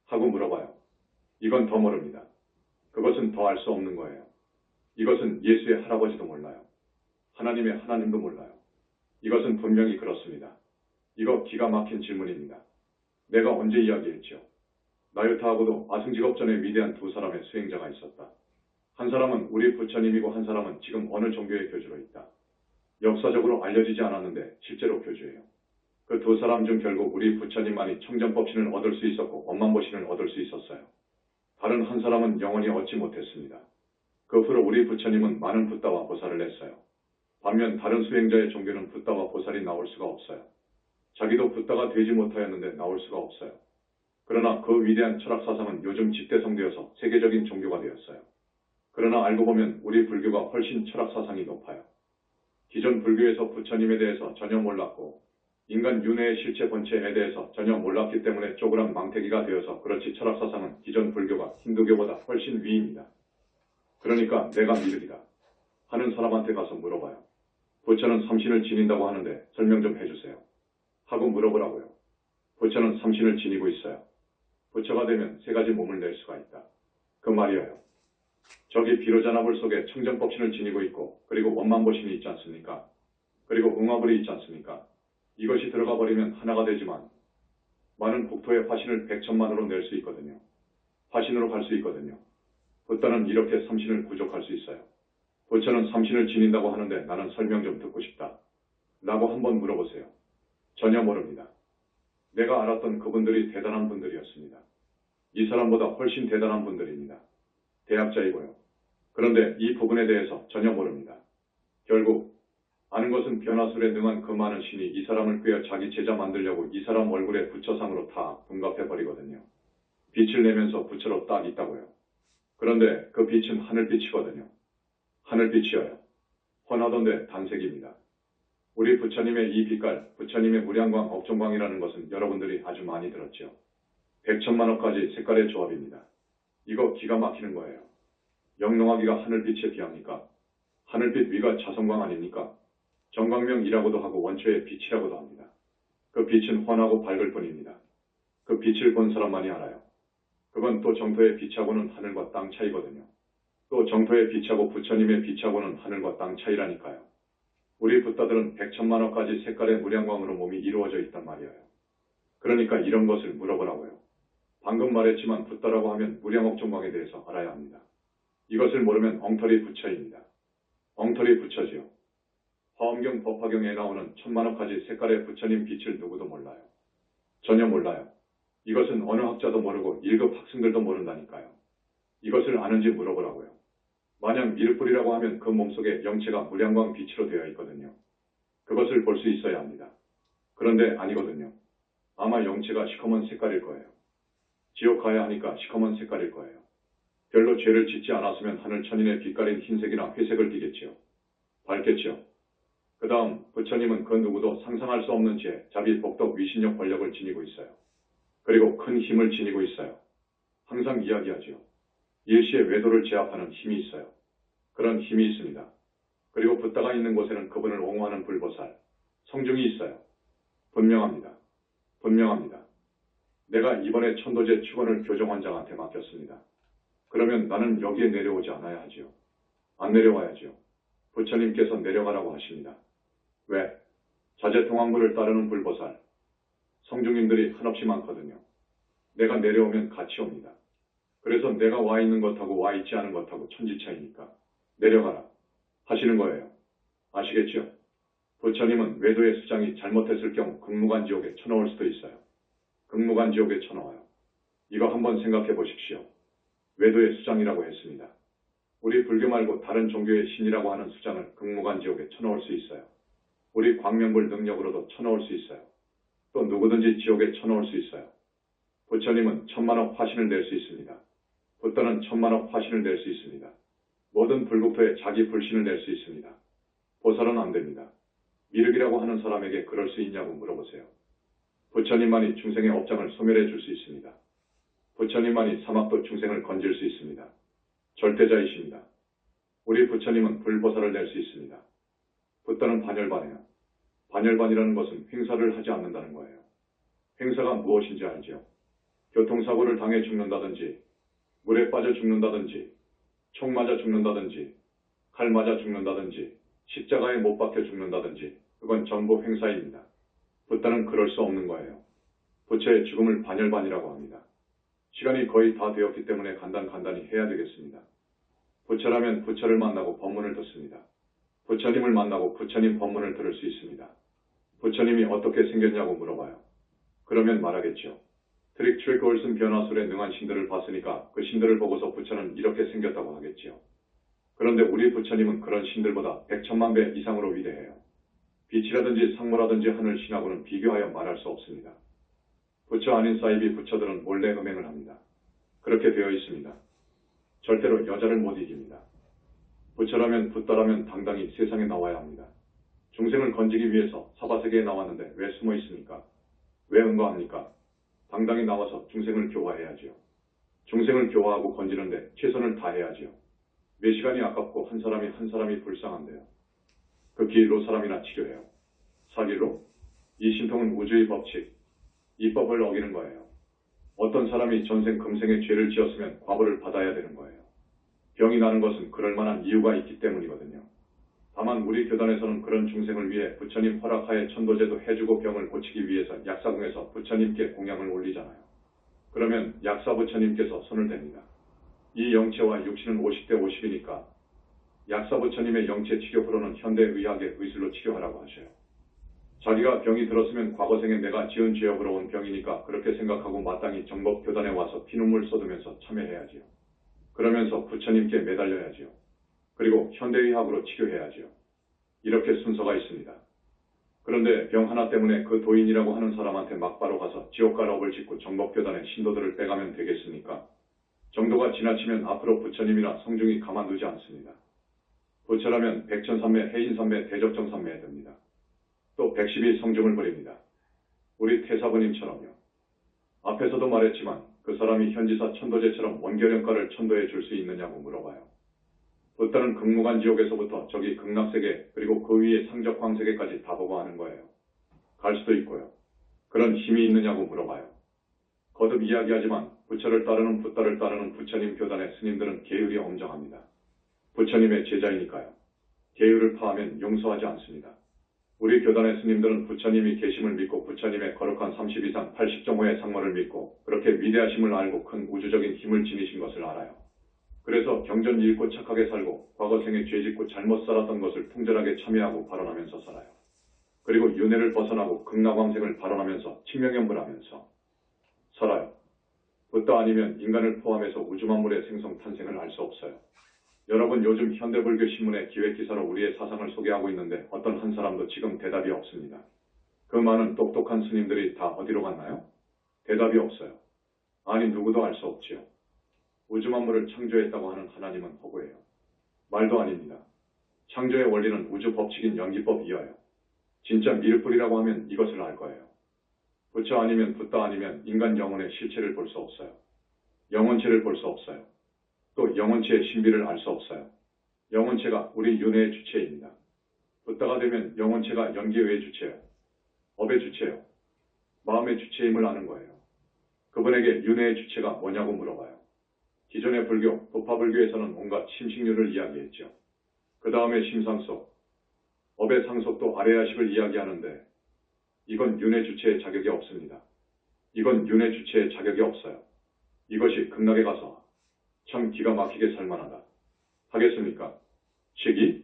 하고 물어봐요. 이건 더 모릅니다. 그것은 더 알 수 없는 거예요. 이것은 예수의 할아버지도 몰라요. 하나님의 하나님도 몰라요. 이것은 분명히 그렇습니다. 이거 기가 막힌 질문입니다. 내가 언제 이야기했죠? 나유타하고도 아승직업 전에 위대한 두 사람의 수행자가 있었다. 한 사람은 우리 부처님이고 한 사람은 지금 어느 종교의 교주로 있다. 역사적으로 알려지지 않았는데 실제로 교주예요. 그 두 사람 중 결국 우리 부처님만이 청정법신을 얻을 수 있었고 원만보신을 얻을 수 있었어요. 다른 한 사람은 영원히 얻지 못했습니다. 그 후로 우리 부처님은 많은 붓다와 보살을 했어요. 반면 다른 수행자의 종교는 붓다와 보살이 나올 수가 없어요. 자기도 붓다가 되지 못하였는데 나올 수가 없어요. 그러나 그 위대한 철학 사상은 요즘 집대성되어서 세계적인 종교가 되었어요. 그러나 알고 보면 우리 불교가 훨씬 철학 사상이 높아요. 기존 불교에서 부처님에 대해서 전혀 몰랐고 인간 윤회의 실체 본체에 대해서 전혀 몰랐기 때문에 쪼그란 망태기가 되어서 그렇지 철학 사상은 기존 불교가 힌두교보다 훨씬 위입니다. 그러니까 내가 미륵이다 하는 사람한테 가서 물어봐요. 부처는 삼신을 지닌다고 하는데 설명 좀 해주세요. 하고 물어보라고요. 부처는 삼신을 지니고 있어요. 부처가 되면 3가지 몸을 낼 수가 있다. 그 말이에요. 저기 비로자나불 속에 청정법신을 지니고 있고 그리고 원만보신이 있지 않습니까? 그리고 응화불이 있지 않습니까? 이것이 들어가 버리면 하나가 되지만 많은 국토의 화신을 100천만으로 낼 수 있거든요. 화신으로 갈 수 있거든요. 붓다는 이렇게 삼신을 구족할 수 있어요. 부처는 삼신을 지닌다고 하는데 나는 설명 좀 듣고 싶다. 라고 한번 물어보세요. 전혀 모릅니다. 내가 알았던 그분들이 대단한 분들이었습니다. 이 사람보다 훨씬 대단한 분들입니다. 대학자이고요. 그런데 이 부분에 대해서 전혀 모릅니다. 결국 아는 것은 변화술에 능한 그 많은 신이 이 사람을 꿰어 자기 제자 만들려고 이 사람 얼굴에 부처상으로 다 둔갑해버리거든요. 빛을 내면서 부처로 딱 있다고요. 그런데 그 빛은 하늘빛이거든요. 하늘빛이어요. 훤하던데 단색입니다. 우리 부처님의 이 빛깔, 부처님의 무량광, 업종광이라는 것은 여러분들이 아주 많이 들었죠. 100천만억 가지 색깔의 조합입니다. 이거 기가 막히는 거예요. 영롱하기가 하늘빛에 비합니까? 하늘빛 위가 자성광 아닙니까? 정광명이라고도 하고 원초의 빛이라고도 합니다. 그 빛은 훤하고 밝을 뿐입니다. 그 빛을 본 사람만이 알아요. 그건 또 정토의 빛하고는 하늘과 땅 차이거든요. 또 정토의 빛하고 부처님의 빛하고는 하늘과 땅 차이라니까요. 우리 붓다들은 100천만억 가지 색깔의 무량광으로 몸이 이루어져 있단 말이에요. 그러니까 이런 것을 물어보라고요. 방금 말했지만 붓다라고 하면 무량업종광에 대해서 알아야 합니다. 이것을 모르면 엉터리 부처입니다. 엉터리 부처지요. 화엄경 법화경에 나오는 1000만억 가지 색깔의 부처님 빛을 누구도 몰라요. 전혀 몰라요. 이것은 어느 학자도 모르고 1급 학생들도 모른다니까요. 이것을 아는지 물어보라고요. 만약 미륵불이라고 하면 그 몸속에 영체가 무량광 빛으로 되어 있거든요. 그것을 볼 수 있어야 합니다. 그런데 아니거든요. 아마 영체가 시커먼 색깔일 거예요. 지옥 가야 하니까 시커먼 색깔일 거예요. 별로 죄를 짓지 않았으면 하늘 천인의 빛깔인 흰색이나 회색을 띠겠지요. 밝겠지요. 그 다음 부처님은 그 누구도 상상할 수 없는 지혜, 자비, 복덕, 위신력, 권력을 지니고 있어요. 그리고 큰 힘을 지니고 있어요. 항상 이야기하지요. 일시의 외도를 제압하는 힘이 있어요. 그런 힘이 있습니다. 그리고 붓다가 있는 곳에는 그분을 옹호하는 불보살, 성중이 있어요. 분명합니다. 분명합니다. 내가 이번에 천도제 축원을 교정원장한테 맡겼습니다. 그러면 나는 여기에 내려오지 않아야 하지요. 안 내려와야지요. 부처님께서 내려가라고 하십니다. 왜? 자제통황부를 따르는 불보살, 성중님들이 한없이 많거든요. 내가 내려오면 같이 옵니다. 그래서 내가 와 있는 것하고 와 있지 않은 것하고 천지차이니까 내려가라 하시는 거예요. 아시겠죠? 부처님은 외도의 수장이 잘못했을 경우 극무간지옥에 쳐넣을 수도 있어요. 극무간지옥에 쳐넣어요. 이거 한번 생각해 보십시오. 외도의 수장이라고 했습니다. 우리 불교 말고 다른 종교의 신이라고 하는 수장을 극무간지옥에 쳐넣을 수 있어요. 우리 광명불 능력으로도 쳐넣을 수 있어요. 또 누구든지 지옥에 쳐넣을 수 있어요. 부처님은 천만억 화신을 낼 수 있습니다. 붓다는 천만억 화신을 낼 수 있습니다. 모든 불국토에 자기 불신을 낼 수 있습니다. 보살은 안 됩니다. 미륵이라고 하는 사람에게 그럴 수 있냐고 물어보세요. 부처님만이 중생의 업장을 소멸해 줄 수 있습니다. 부처님만이 사막도 중생을 건질 수 있습니다. 절대자이십니다. 우리 부처님은 불보살을 낼 수 있습니다. 붓다는 반열반이에요. 반열반이라는 것은 횡사를 하지 않는다는 거예요. 횡사가 무엇인지 알죠? 교통사고를 당해 죽는다든지, 물에 빠져 죽는다든지, 총 맞아 죽는다든지, 칼 맞아 죽는다든지, 십자가에 못 박혀 죽는다든지, 그건 전부 횡사입니다. 붓다는 그럴 수 없는 거예요. 부처의 죽음을 반열반이라고 합니다. 시간이 거의 다 되었기 때문에 간단히 해야 되겠습니다. 부처라면 부처를 만나고 법문을 듣습니다. 부처님을 만나고 부처님 법문을 들을 수 있습니다. 부처님이 어떻게 생겼냐고 물어봐요. 그러면 말하겠죠. 트릭 올슨 변화술에 능한 신들을 봤으니까 그 신들을 보고서 부처는 이렇게 생겼다고 하겠지요. 그런데 우리 부처님은 그런 신들보다 100천만 배 이상으로 위대해요. 빛이라든지 상무라든지 하늘 신하고는 비교하여 말할 수 없습니다. 부처 아닌 사이비 부처들은 몰래 음행을 합니다. 그렇게 되어 있습니다. 절대로 여자를 못 이깁니다. 부처라면 붓다라면 당당히 세상에 나와야 합니다. 중생을 건지기 위해서 사바세계에 나왔는데 왜 숨어 있습니까? 왜 응거합니까? 당당히 나와서 중생을 교화해야지요. 중생을 교화하고 건지는데 최선을 다해야지요. 몇 시간이 아깝고 한 사람이 불쌍한데요. 그 길로 사람이나 치료해요. 사길로? 이 신통은 우주의 법칙, 이 법을 어기는 거예요. 어떤 사람이 전생 금생에 죄를 지었으면 과보를 받아야 되는 거예요. 병이 나는 것은 그럴 만한 이유가 있기 때문이거든요. 다만 우리 교단에서는 그런 중생을 위해 부처님 허락하에 천도제도 해주고 병을 고치기 위해서 약사궁에서 부처님께 공양을 올리잖아요. 그러면 약사 부처님께서 손을 댑니다. 이 영체와 육신은 50대 50이니까 약사 부처님의 영체 치료프로는 현대의학의 의술로 치료하라고 하셔요. 자기가 병이 들었으면 과거생에 내가 지은 죄업으로 온 병이니까 그렇게 생각하고 마땅히 정법 교단에 와서 피눈물 쏟으면서 참여해야지요. 그러면서 부처님께 매달려야지요. 그리고 현대의학으로 치료해야지요. 이렇게 순서가 있습니다. 그런데 병 하나 때문에 그 도인이라고 하는 사람한테 막바로 가서 지옥갈 업을 짓고 정법교단의 신도들을 빼가면 되겠습니까? 정도가 지나치면 앞으로 부처님이나 성중이 가만두지 않습니다. 부처라면 백천삼매, 해인삼매, 대적정삼매에 듭니다. 또 112 성중을 버립니다. 우리 태사부님처럼요. 앞에서도 말했지만 그 사람이 현지사 천도제처럼 원결연가를 천도해 줄 수 있느냐고 물어봐요. 붓다는 극무간지옥에서부터 저기 극락세계 그리고 그 위에 상적광세계까지 다 보고 하는 거예요. 갈 수도 있고요. 그런 힘이 있느냐고 물어봐요. 거듭 이야기하지만 부처를 따르는 붓다를 따르는 부처님 교단의 스님들은 계율이 엄정합니다. 부처님의 제자이니까요. 계율을 파하면 용서하지 않습니다. 우리 교단의 스님들은 부처님이 계심을 믿고 부처님의 거룩한 30 이상 80정호의 상모를 믿고 그렇게 위대하심을 알고 큰 우주적인 힘을 지니신 것을 알아요. 그래서 경전 읽고 착하게 살고 과거생에 죄짓고 잘못 살았던 것을 통절하게 참여하고 발언하면서 살아요. 그리고 윤회를 벗어나고 극락왕생을 발언하면서 칭명연불하면서 살아요. 붓다 아니면 인간을 포함해서 우주만물의 생성 탄생을 알 수 없어요. 여러분 요즘 현대불교 신문의 기획기사로 우리의 사상을 소개하고 있는데 어떤 한 사람도 지금 대답이 없습니다. 그 많은 똑똑한 스님들이 다 어디로 갔나요? 대답이 없어요. 아니 누구도 알 수 없지요. 우주만물을 창조했다고 하는 하나님은 허구예요. 말도 아닙니다. 창조의 원리는 우주 법칙인 연기법이어요. 진짜 미륵불이라고 하면 이것을 알 거예요. 부처 아니면 붓다 아니면 인간 영혼의 실체를 볼 수 없어요. 영혼체를 볼 수 없어요. 또 영혼체의 신비를 알 수 없어요. 영혼체가 우리 윤회의 주체입니다. 붓다가 되면 영혼체가 연기의 주체예요. 업의 주체예요. 마음의 주체임을 아는 거예요. 그분에게 윤회의 주체가 뭐냐고 물어봐요. 기존의 불교, 도파불교에서는 온갖 심식류를 이야기했죠. 그 다음에 심상속, 업의 상속도 아래야식을 이야기하는데 이건 윤회 주체의 자격이 없습니다. 이건 윤회 주체의 자격이 없어요. 이것이 극락에 가서 참 기가 막히게 살만하다. 하겠습니까? 식이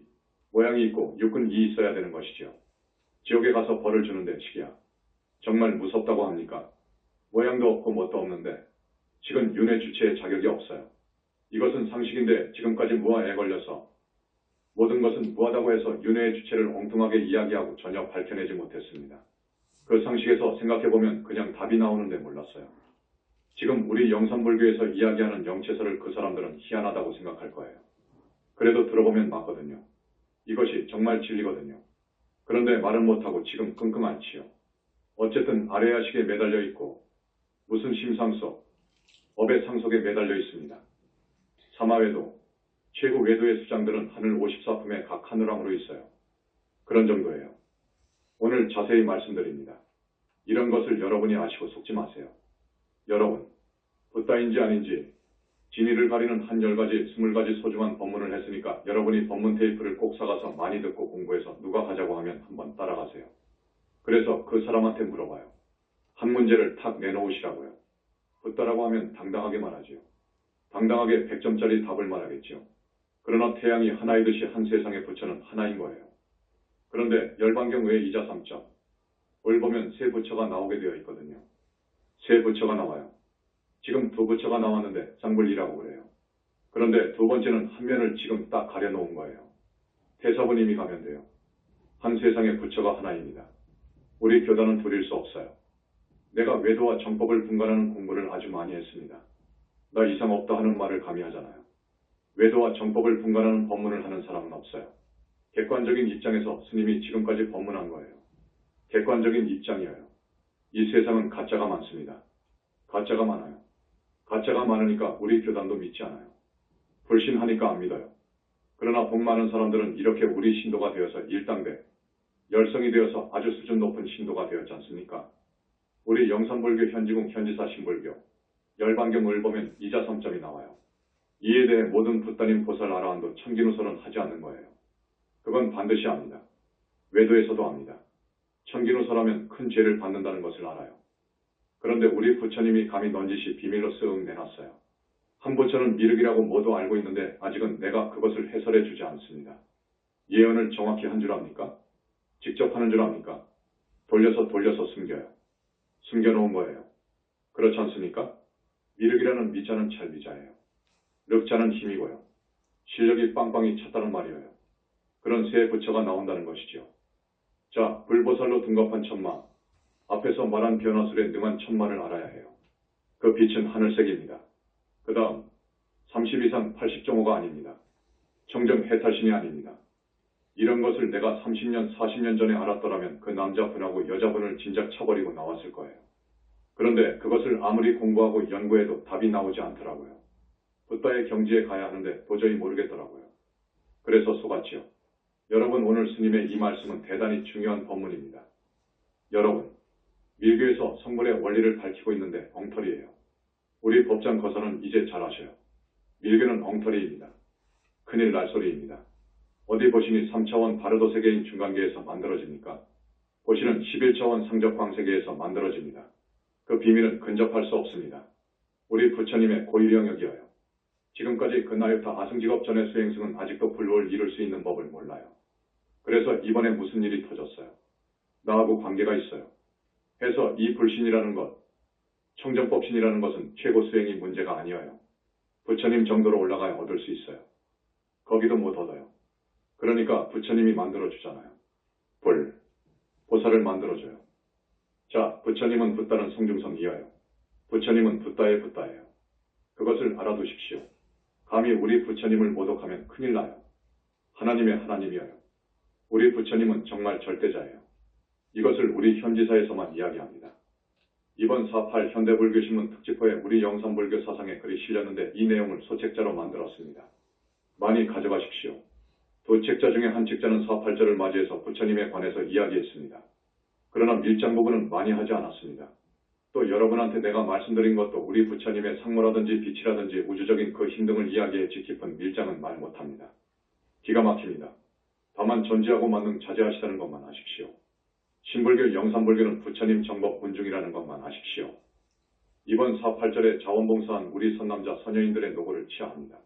모양이 있고 육은 이 있어야 되는 것이죠. 지옥에 가서 벌을 주는데 식이야. 정말 무섭다고 합니까? 모양도 없고 뭣도 없는데 식은 윤회 주체의 자격이 없어요. 이것은 상식인데 지금까지 무아에 걸려서 모든 것은 무하다고 해서 윤회의 주체를 엉뚱하게 이야기하고 전혀 밝혀내지 못했습니다. 그 상식에서 생각해보면 그냥 답이 나오는데 몰랐어요. 지금 우리 영산불교에서 이야기하는 영체설을 그 사람들은 희한하다고 생각할 거예요. 그래도 들어보면 맞거든요. 이것이 정말 진리거든요. 그런데 말은 못하고 지금 끙끙 앓지요. 어쨌든 아래야식에 매달려 있고 무슨 심상속, 업의 상속에 매달려 있습니다. 사마외도, 최고 외도의 수장들은 하늘 54품에 각 하늘왕으로 있어요. 그런 정도예요. 오늘 자세히 말씀드립니다. 이런 것을 여러분이 아시고 속지 마세요. 여러분, 붓다인지 아닌지 진위를 가리는 한 10가지, 20가지 소중한 법문을 했으니까 여러분이 법문 테이프를 꼭 사가서 많이 듣고 공부해서 누가 가자고 하면 한번 따라가세요. 그래서 그 사람한테 물어봐요. 한 문제를 탁 내놓으시라고요. 붓다라고 하면 당당하게 말하지요. 당당하게 100점짜리 답을 말하겠지요. 그러나 태양이 하나이듯이 한 세상의 부처는 하나인 거예요. 그런데 열반경 외에 이자 3점. 올 보면 세 부처가 나오게 되어 있거든요. 세 부처가 나와요. 지금 두 부처가 나왔는데 쌍불이라고 그래요. 그런데 두 번째는 한 면을 지금 딱 가려놓은 거예요. 태사부님이 가면 돼요. 한 세상의 부처가 하나입니다. 우리 교단은 둘일 수 없어요. 내가 외도와 정법을 분간하는 공부를 아주 많이 했습니다. 나 이상 없다 하는 말을 감히 하잖아요. 외도와 정법을 분간하는 법문을 하는 사람은 없어요. 객관적인 입장에서 스님이 지금까지 법문한 거예요. 객관적인 입장이에요. 이 세상은 가짜가 많습니다. 가짜가 많아요. 가짜가 많으니까 우리 교단도 믿지 않아요. 불신하니까 안 믿어요. 그러나 복 많은 사람들은 이렇게 우리 신도가 되어서 일당백, 열성이 되어서 아주 수준 높은 신도가 되었지 않습니까? 우리 영산불교 현지궁 현지사 신불교, 열반경을 보면 이자 3점이 나와요. 이에 대해 모든 붓다님 보살 아라한도 청기누설은 하지 않는 거예요. 그건 반드시 압니다. 외도에서도 압니다. 청기누설하면 큰 죄를 받는다는 것을 알아요. 그런데 우리 부처님이 감히 넌지시 비밀로 쓱 내놨어요. 한 부처는 미륵이라고 모두 알고 있는데 아직은 내가 그것을 해설해 주지 않습니다. 예언을 정확히 한 줄 압니까? 직접 하는 줄 압니까? 돌려서 숨겨요. 숨겨놓은 거예요. 그렇지 않습니까? 미륵이라는 미자는 찰미자예요. 륵자는 힘이고요. 실력이 빵빵히 찼다는 말이에요. 그런 세 부처가 나온다는 것이죠. 자, 불보살로 둔갑한 천마, 앞에서 말한 변화술에 능한 천마를 알아야 해요. 그 빛은 하늘색입니다. 그 다음 30 이상 80정호가 아닙니다. 청정 해탈신이 아닙니다. 이런 것을 내가 30년, 40년 전에 알았더라면 그 남자분하고 여자분을 진작 쳐버리고 나왔을 거예요. 그런데 그것을 아무리 공부하고 연구해도 답이 나오지 않더라고요. 붓다의 경지에 가야 하는데 도저히 모르겠더라고요. 그래서 속았지요. 여러분, 오늘 스님의 이 말씀은 대단히 중요한 법문입니다. 여러분, 밀교에서 성불의 원리를 밝히고 있는데 엉터리예요. 우리 법장 거사는 이제 잘 아셔요. 밀교는 엉터리입니다. 큰일 날 소리입니다. 어디 보시니 3차원 바르도 세계인 중간계에서 만들어집니까? 보시는 11차원 상적광세계에서 만들어집니다. 그 비밀은 근접할 수 없습니다. 우리 부처님의 고유 영역이어요. 지금까지 그 나유타 아승직업 전의 수행승은 아직도 불법을 이룰 수 있는 법을 몰라요. 그래서 이번에 무슨 일이 터졌어요. 나하고 관계가 있어요. 해서 이 불신이라는 것, 청정법신이라는 것은 최고 수행이 문제가 아니어요. 부처님 정도로 올라가야 얻을 수 있어요. 거기도 못 얻어요. 그러니까 부처님이 만들어주잖아요. 보살을 만들어줘요. 자, 부처님은 붓다는 성중성이어요. 부처님은 붓다의 붓다예요. 그것을 알아두십시오. 감히 우리 부처님을 모독하면 큰일 나요. 하나님의 하나님이어요. 우리 부처님은 정말 절대자예요. 이것을 우리 현지사에서만 이야기합니다. 이번 4.8 현대불교신문 특집호에 우리 영산불교 사상에 글이 실렸는데 이 내용을 소책자로 만들었습니다. 많이 가져가십시오. 두 책자 중에 한 책자는 4.8절을 맞이해서 부처님에 관해서 이야기했습니다. 그러나 밀장 부분은 많이 하지 않았습니다. 또 여러분한테 내가 말씀드린 것도 우리 부처님의 상모라든지 빛이라든지 우주적인 그 힘 등을 이야기했지 깊은 밀장은 말 못합니다. 기가 막힙니다. 다만 전지하고 만능 자제하시다는 것만 아십시오. 신불교 영산불교는 부처님 정법 본중이라는 것만 아십시오. 이번 4.8절에 자원봉사한 우리 선남자 선녀인들의 노고를 치하합니다.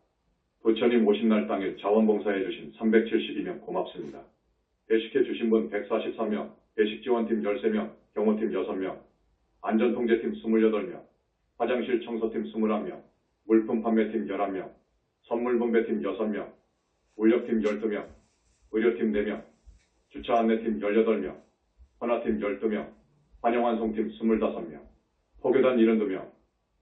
부처님 오신 날 당일 자원봉사해 주신 372명 고맙습니다. 배식해 주신 분 143명, 배식지원팀 13명, 경호팀 6명, 안전통제팀 28명, 화장실 청소팀 21명, 물품 판매팀 11명, 선물분배팀 6명, 울력팀 12명, 의료팀 4명, 주차 안내팀 18명, 헌화팀 12명, 환영환송팀 25명, 포교단 72명,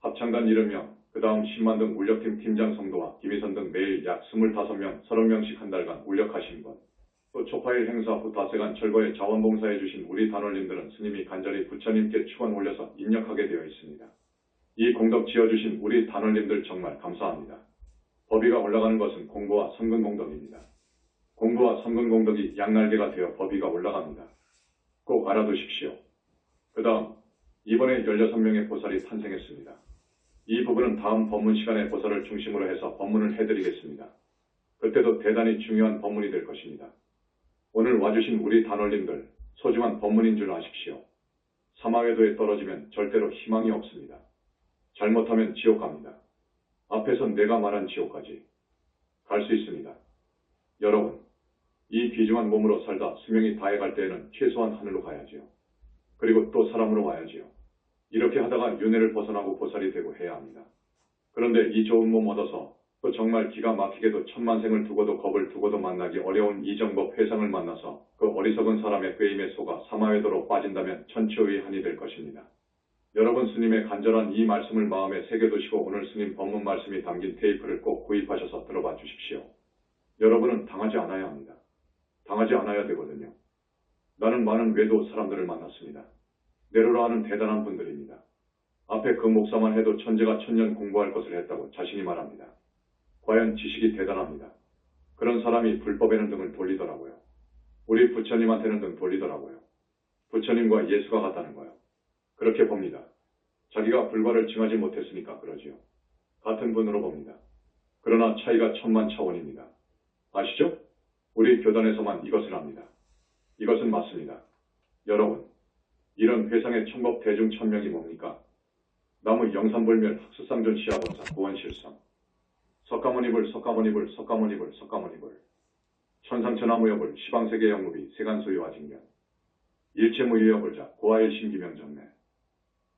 합창단 70명, 그 다음 10만등 울력팀 팀장 성도와 김희선 등 매일 약 25명, 30명씩 한 달간 울력하신 분, 또 초파일 행사 후 닷새간 철거에 자원봉사해 주신 우리 단원님들은 스님이 간절히 부처님께 축원 올려서 입력하게 되어 있습니다. 이 공덕 지어주신 우리 단원님들 정말 감사합니다. 법위가 올라가는 것은 공부와 선근공덕입니다. 공부와 선근공덕이 양날개가 되어 법위가 올라갑니다. 꼭 알아두십시오. 그 다음 이번에 16명의 보살이 탄생했습니다. 이 부분은 다음 법문 시간에 보살을 중심으로 해서 법문을 해드리겠습니다. 그때도 대단히 중요한 법문이 될 것입니다. 오늘 와주신 우리 단원님들 소중한 법문인 줄 아십시오. 사마외도에 떨어지면 절대로 희망이 없습니다. 잘못하면 지옥 갑니다. 앞에선 내가 말한 지옥까지 갈 수 있습니다. 여러분, 이 귀중한 몸으로 살다 수명이 다해갈 때에는 최소한 하늘로 가야지요. 그리고 또 사람으로 와야지요. 이렇게 하다가 윤회를 벗어나고 보살이 되고 해야 합니다. 그런데 이 좋은 몸 얻어서 또 정말 기가 막히게도 천만생을 두고도 겁을 두고도 만나기 어려운 이정법 회상을 만나서 그 어리석은 사람의 꾀임에 속아 사마외도로 빠진다면 천추의 한이 될 것입니다. 여러분 스님의 간절한 이 말씀을 마음에 새겨두시고 오늘 스님 법문 말씀이 담긴 테이프를 꼭 구입하셔서 들어봐 주십시오. 여러분은 당하지 않아야 합니다. 당하지 않아야 되거든요. 나는 많은 외도 사람들을 만났습니다. 내로라 하는 대단한 분들입니다. 앞에 그 목사만 해도 천재가 천년 공부할 것을 했다고 자신이 말합니다. 과연 지식이 대단합니다. 그런 사람이 불법에는 등을 돌리더라고요. 우리 부처님한테는 등 돌리더라고요. 부처님과 예수가 같다는 거요. 그렇게 봅니다. 자기가 불과를 증하지 못했으니까 그러지요. 같은 분으로 봅니다. 그러나 차이가 천만차원입니다. 아시죠? 우리 교단에서만 이것을 합니다. 이것은 맞습니다. 여러분, 이런 회상의 청법 대중 천명이 뭡니까? 나무 영산불멸 흑수상존 시아본사 고원실성 석가모니불 석가모니불 석가모니불 석가모니불 천상천하무여불 시방세계 영무비 세간소유와 직면 일체무유여불자 고아일신기명정매